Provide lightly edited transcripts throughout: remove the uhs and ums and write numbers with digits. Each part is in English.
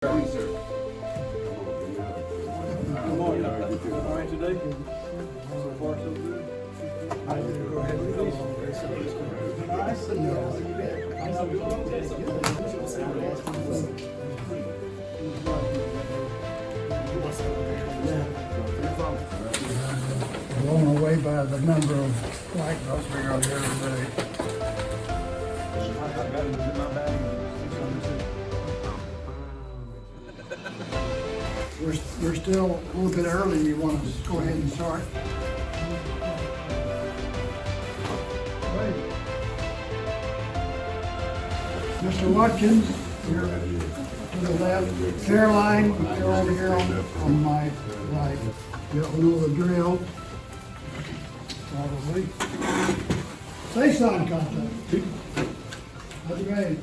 Good morning. All right today? So far, so good? Go ahead and Blown away by the number of white girls we got here today. We're still a little bit early. You want to go ahead and start? Mr. Watkins, you're to the left. Caroline, you're over here on my right. You don't know the drill. Probably. Say something, Costa. That's great.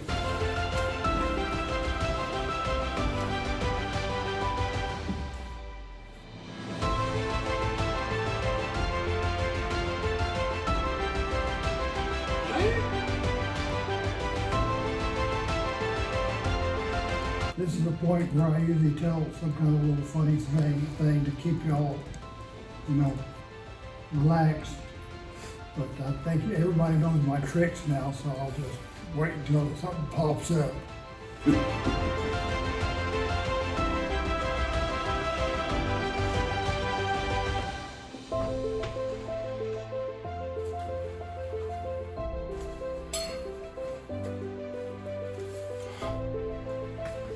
This is the point where I usually tell some kind of little funny thing to keep y'all, relaxed. But I think everybody knows my tricks now, so I'll just wait until something pops up.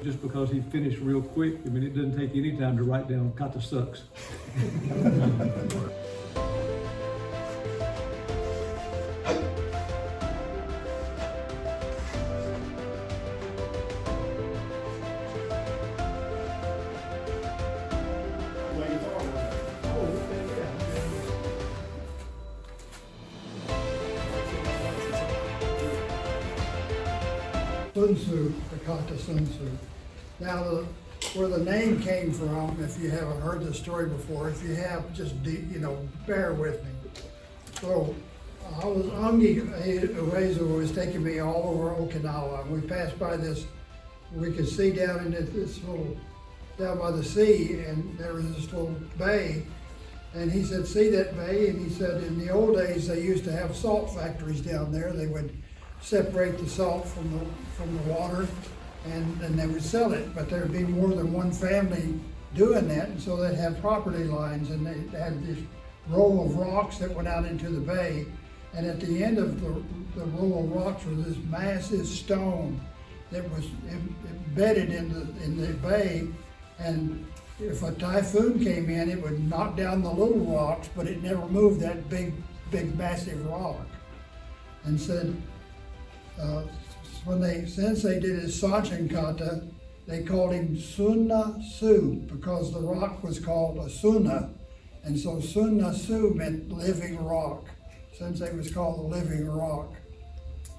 just because he finished real quick, I mean, it doesn't take any time to write down kata sucks. Sun Tzu, the kata Sun Tzu. Now, where the name came from, if you haven't heard this story before, if you have, just bear with me. So, I was Angi Uezu was taking me all over Okinawa, and we passed by this. We could see down into this little, down by the sea, and there was this little bay. And he said, "See that bay?" And he said, in the old days, they used to have salt factories down there. They would separate the salt from the water, and then they would sell it. But there'd be more than one family doing that, and so they'd have property lines, and they had this row of rocks that went out into the bay. And at the end of the row of rocks was this massive stone that was embedded in the bay. And if a typhoon came in, it would knock down the little rocks, but it never moved that big, massive rock. And said, when Sensei did his Sanchin kata, they called him Sunna Su because the rock was called a Sunna. And so Sunna Su meant living rock. Sensei was called the living rock.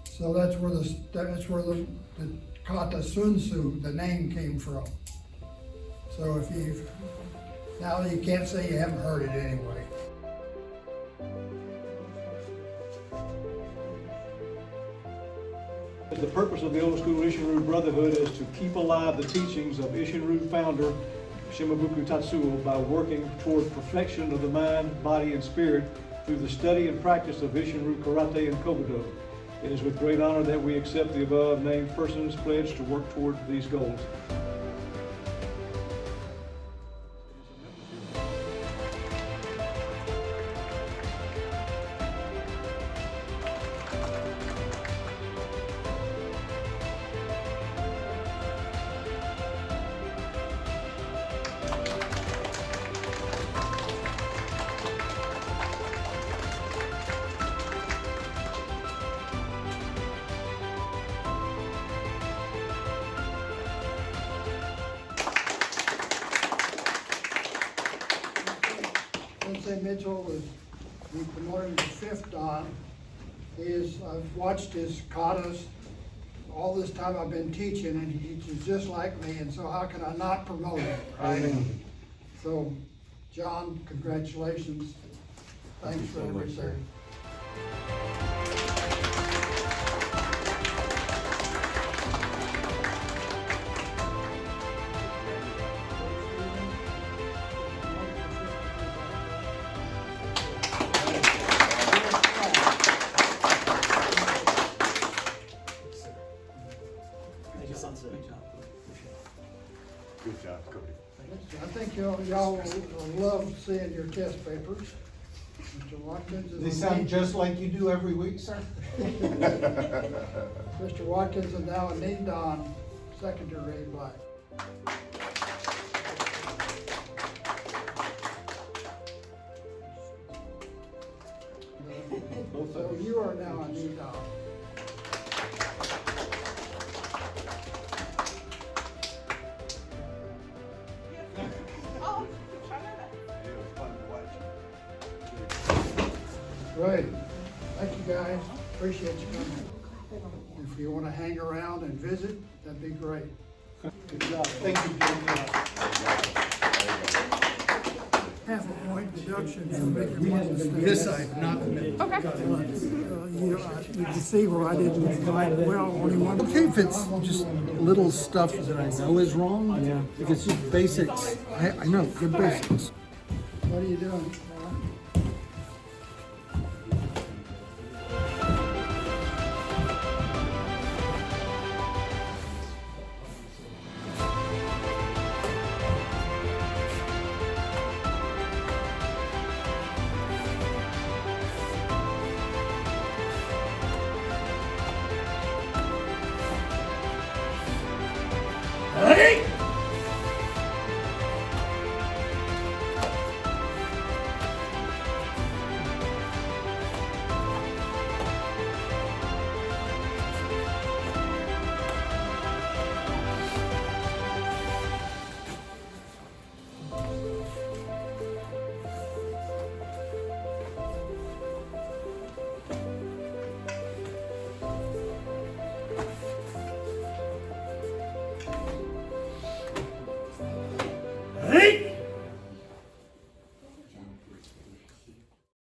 So that's where the kata Sun Tzu, the name, came from. So now you can't say you haven't heard it anyway. The purpose of the Old School Isshin Brotherhood is to keep alive the teachings of Isshin founder Shimabuku Tatsuo by working toward perfection of the mind, body, and spirit through the study and practice of Isshin Karate and Kobudo. It is with great honor that we accept the above named persons pledged to work toward these goals. Sensei Mitchell was promoted to 5th Dan. I've watched his katas all this time I've been teaching, and he teaches just like me, and so how can I not promote him, right? So, John, congratulations. Thanks for everything. Good job, Cody. I think y'all will love seeing your test papers. Mr. Watkins is. They sound just like you do every week, sir. Mr. Watkins is now a Don secondary black. Both So of you. you are now a Don. It was fun to watch. Great. Thank you, guys. Appreciate you coming. If you want to hang around and visit, that'd be great. Good job. Thank you, Jim. Half a point deduction for making one mistake. This side, not the middle. You can see where I didn't write well, only one. Okay, if it's just little stuff that I know is wrong, if it's just basics, I know, good basics. What are you doing?